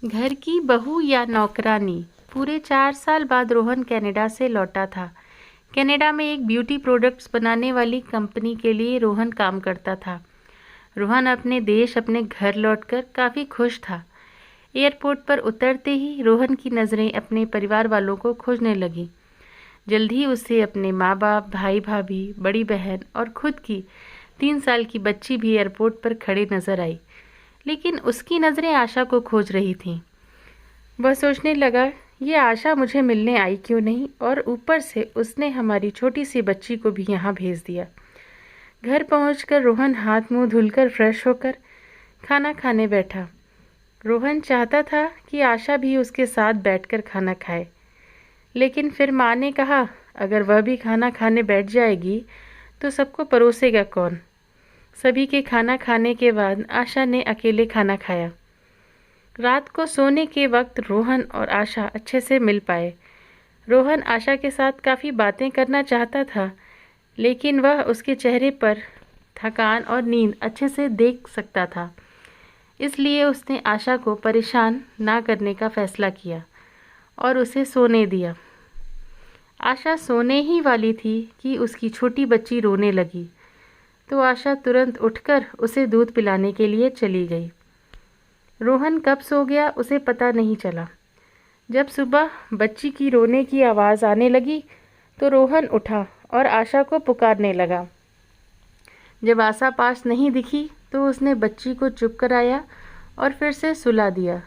घर की बहू या नौकरानी। पूरे 4 साल बाद रोहन कनाडा से लौटा था। कनाडा में एक ब्यूटी प्रोडक्ट्स बनाने वाली कंपनी के लिए रोहन काम करता था। रोहन अपने देश अपने घर लौटकर काफ़ी खुश था। एयरपोर्ट पर उतरते ही रोहन की नज़रें अपने परिवार वालों को खोजने लगीं। जल्द ही उसे अपने माँ बाप, भाई भाभी, बड़ी बहन और खुद की 3 साल की बच्ची भी एयरपोर्ट पर खड़ी नजर आई। लेकिन उसकी नज़रें आशा को खोज रही थीं। वह सोचने लगा, ये आशा मुझे मिलने आई क्यों नहीं, और ऊपर से उसने हमारी छोटी सी बच्ची को भी यहाँ भेज दिया। घर पहुंचकर रोहन हाथ मुंह धुलकर फ्रेश होकर खाना खाने बैठा। रोहन चाहता था कि आशा भी उसके साथ बैठकर खाना खाए, लेकिन फिर माँ ने कहा, अगर वह भी खाना खाने बैठ जाएगी तो सबको परोसेगा कौन। सभी के खाना खाने के बाद आशा ने अकेले खाना खाया। रात को सोने के वक्त रोहन और आशा अच्छे से मिल पाए। रोहन आशा के साथ काफ़ी बातें करना चाहता था, लेकिन वह उसके चेहरे पर थकान और नींद अच्छे से देख सकता था। इसलिए उसने आशा को परेशान ना करने का फैसला किया और उसे सोने दिया। आशा सोने ही वाली थी कि उसकी छोटी बच्ची रोने लगी, तो आशा तुरंत उठकर उसे दूध पिलाने के लिए चली गई। रोहन कब सो गया उसे पता नहीं चला। जब सुबह बच्ची की रोने की आवाज़ आने लगी तो रोहन उठा और आशा को पुकारने लगा। जब आशा पास नहीं दिखी तो उसने बच्ची को चुप कराया और फिर से सुला दिया।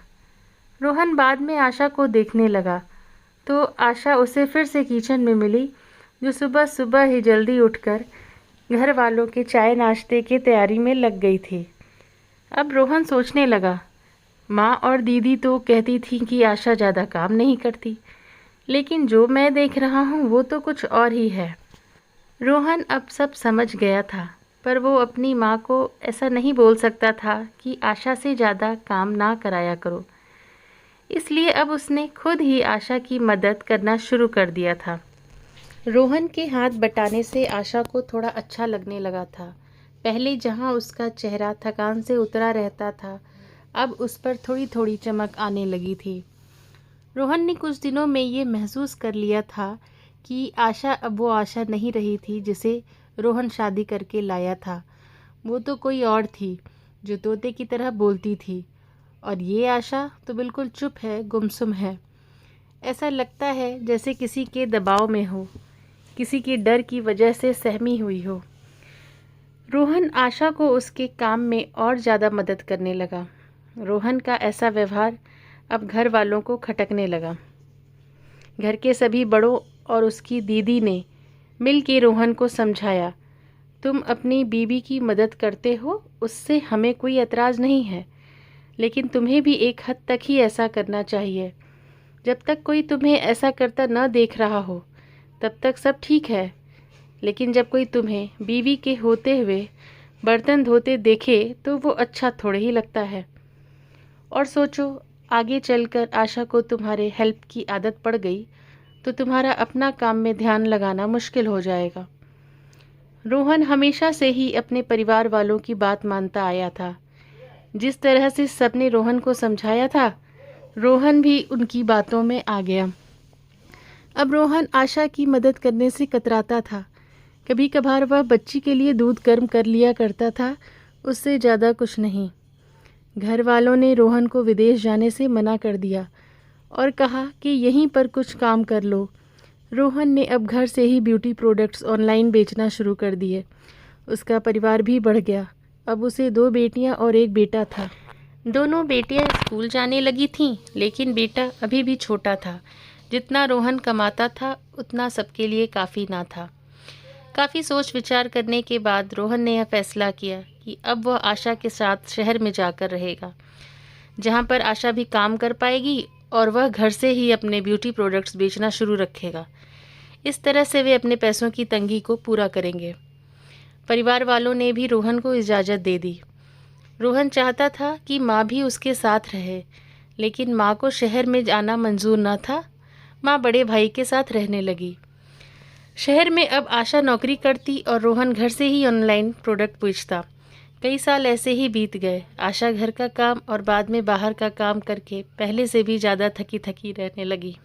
रोहन बाद में आशा को देखने लगा तो आशा उसे फिर से किचन में मिली, जो सुबह सुबह ही जल्दी उठकर घर वालों के चाय नाश्ते की तैयारी में लग गई थी। अब रोहन सोचने लगा, माँ और दीदी तो कहती थी कि आशा ज़्यादा काम नहीं करती, लेकिन जो मैं देख रहा हूँ वो तो कुछ और ही है। रोहन अब सब समझ गया था, पर वो अपनी माँ को ऐसा नहीं बोल सकता था कि आशा से ज़्यादा काम ना कराया करो। इसलिए अब उसने खुद ही आशा की मदद करना शुरू कर दिया था। रोहन के हाथ बटाने से आशा को थोड़ा अच्छा लगने लगा था। पहले जहाँ उसका चेहरा थकान से उतरा रहता था, अब उस पर थोड़ी थोड़ी चमक आने लगी थी। रोहन ने कुछ दिनों में ये महसूस कर लिया था कि आशा अब वो आशा नहीं रही थी जिसे रोहन शादी करके लाया था। वो तो कोई और थी, जो तोते की तरह बोलती थी, और ये आशा तो बिल्कुल चुप है, गुमसुम है। ऐसा लगता है जैसे किसी के दबाव में हो, किसी के डर की वजह से सहमी हुई हो। रोहन आशा को उसके काम में और ज़्यादा मदद करने लगा। रोहन का ऐसा व्यवहार अब घर वालों को खटकने लगा। घर के सभी बड़ों और उसकी दीदी ने मिल के रोहन को समझाया, तुम अपनी बीवी की मदद करते हो, उससे हमें कोई एतराज़ नहीं है, लेकिन तुम्हें भी एक हद तक ही ऐसा करना चाहिए। जब तक कोई तुम्हें ऐसा करता न देख रहा हो तब तक सब ठीक है, लेकिन जब कोई तुम्हें बीवी के होते हुए बर्तन धोते देखे तो वो अच्छा थोड़े ही लगता है। और सोचो, आगे चलकर आशा को तुम्हारे हेल्प की आदत पड़ गई तो तुम्हारा अपना काम में ध्यान लगाना मुश्किल हो जाएगा। रोहन हमेशा से ही अपने परिवार वालों की बात मानता आया था। जिस तरह से सबने रोहन को समझाया था, रोहन भी उनकी बातों में आ गया। अब रोहन आशा की मदद करने से कतराता था। कभी कभार वह बच्ची के लिए दूध गर्म कर लिया करता था, उससे ज़्यादा कुछ नहीं। घर वालों ने रोहन को विदेश जाने से मना कर दिया और कहा कि यहीं पर कुछ काम कर लो। रोहन ने अब घर से ही ब्यूटी प्रोडक्ट्स ऑनलाइन बेचना शुरू कर दिए। उसका परिवार भी बढ़ गया। अब उसे 2 बेटियां और 1 बेटा था। दोनों बेटियां स्कूल जाने लगी थीं, लेकिन बेटा अभी भी छोटा था। जितना रोहन कमाता था उतना सबके लिए काफ़ी ना था। काफ़ी सोच विचार करने के बाद रोहन ने यह फैसला किया कि अब वह आशा के साथ शहर में जाकर रहेगा, जहाँ पर आशा भी काम कर पाएगी और वह घर से ही अपने ब्यूटी प्रोडक्ट्स बेचना शुरू रखेगा। इस तरह से वे अपने पैसों की तंगी को पूरा करेंगे। परिवार वालों ने भी रोहन को इजाज़त दे दी। रोहन चाहता था कि माँ भी उसके साथ रहे, लेकिन माँ को शहर में जाना मंजूर न था। माँ बड़े भाई के साथ रहने लगी। शहर में अब आशा नौकरी करती और रोहन घर से ही ऑनलाइन प्रोडक्ट बेचता। कई साल ऐसे ही बीत गए। आशा घर का काम और बाद में बाहर का काम करके पहले से भी ज़्यादा थकी थकी रहने लगी।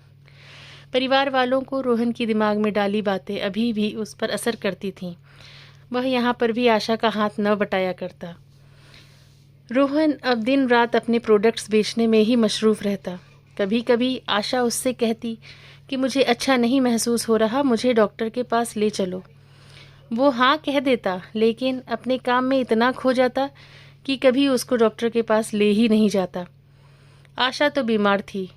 परिवार वालों को रोहन की दिमाग में डाली बातें अभी भी उस पर असर करती थीं। वह यहाँ पर भी आशा का हाथ न बटाया करता। रोहन अब दिन रात अपने प्रोडक्ट्स बेचने में ही मशरूफ़ रहता। कभी कभी आशा उससे कहती कि मुझे अच्छा नहीं महसूस हो रहा, मुझे डॉक्टर के पास ले चलो। वो हाँ कह देता, लेकिन अपने काम में इतना खो जाता कि कभी उसको डॉक्टर के पास ले ही नहीं जाता। आशा तो बीमार थी,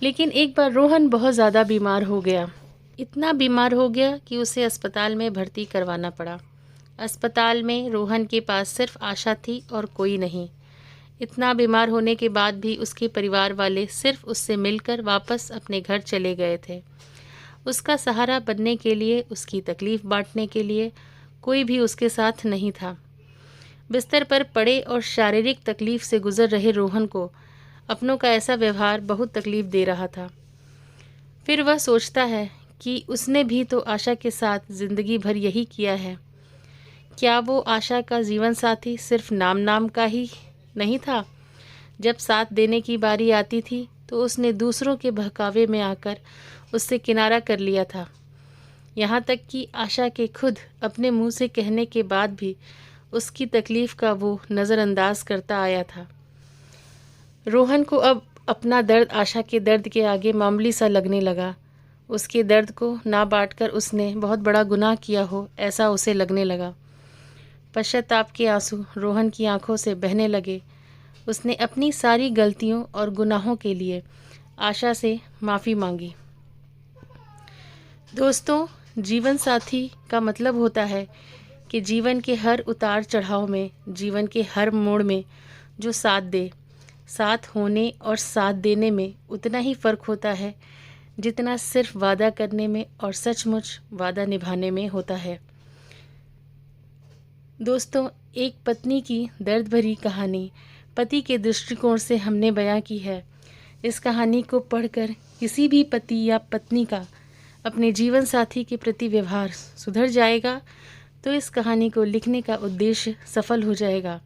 लेकिन एक बार रोहन बहुत ज़्यादा बीमार हो गया। इतना बीमार हो गया कि उसे अस्पताल में भर्ती करवाना पड़ा। अस्पताल में रोहन के पास सिर्फ आशा थी और कोई नहीं। इतना बीमार होने के बाद भी उसके परिवार वाले सिर्फ उससे मिलकर वापस अपने घर चले गए थे। उसका सहारा बनने के लिए, उसकी तकलीफ़ बांटने के लिए कोई भी उसके साथ नहीं था। बिस्तर पर पड़े और शारीरिक तकलीफ़ से गुज़र रहे रोहन को अपनों का ऐसा व्यवहार बहुत तकलीफ़ दे रहा था। फिर वह सोचता है कि उसने भी तो आशा के साथ ज़िंदगी भर यही किया है। क्या वो आशा का जीवन साथी सिर्फ नाम नाम का ही नहीं था? जब साथ देने की बारी आती थी तो उसने दूसरों के बहकावे में आकर उससे किनारा कर लिया था। यहाँ तक कि आशा के खुद अपने मुंह से कहने के बाद भी उसकी तकलीफ़ का वो नज़रअंदाज करता आया था। रोहन को अब अपना दर्द आशा के दर्द के आगे मामूली सा लगने लगा। उसके दर्द को ना बांटकर उसने बहुत बड़ा गुनाह किया हो, ऐसा उसे लगने लगा। पश्चाताप के आंसू रोहन की आंखों से बहने लगे। उसने अपनी सारी गलतियों और गुनाहों के लिए आशा से माफ़ी मांगी। दोस्तों, जीवन साथी का मतलब होता है कि जीवन के हर उतार चढ़ाव में, जीवन के हर मोड़ में जो साथ दे। साथ होने और साथ देने में उतना ही फ़र्क होता है जितना सिर्फ वादा करने में और सचमुच वादा निभाने में होता है। दोस्तों, एक पत्नी की दर्द भरी कहानी पति के दृष्टिकोण से हमने बयां की है। इस कहानी को पढ़कर किसी भी पति या पत्नी का अपने जीवन साथी के प्रति व्यवहार सुधर जाएगा तो इस कहानी को लिखने का उद्देश्य सफल हो जाएगा।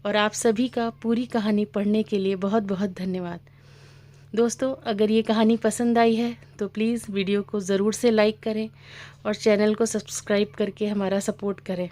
और आप सभी का पूरी कहानी पढ़ने के लिए बहुत बहुत धन्यवाद। दोस्तों, अगर ये कहानी पसंद आई है तो प्लीज़ वीडियो को ज़रूर से लाइक करें और चैनल को सब्सक्राइब करके हमारा सपोर्ट करें।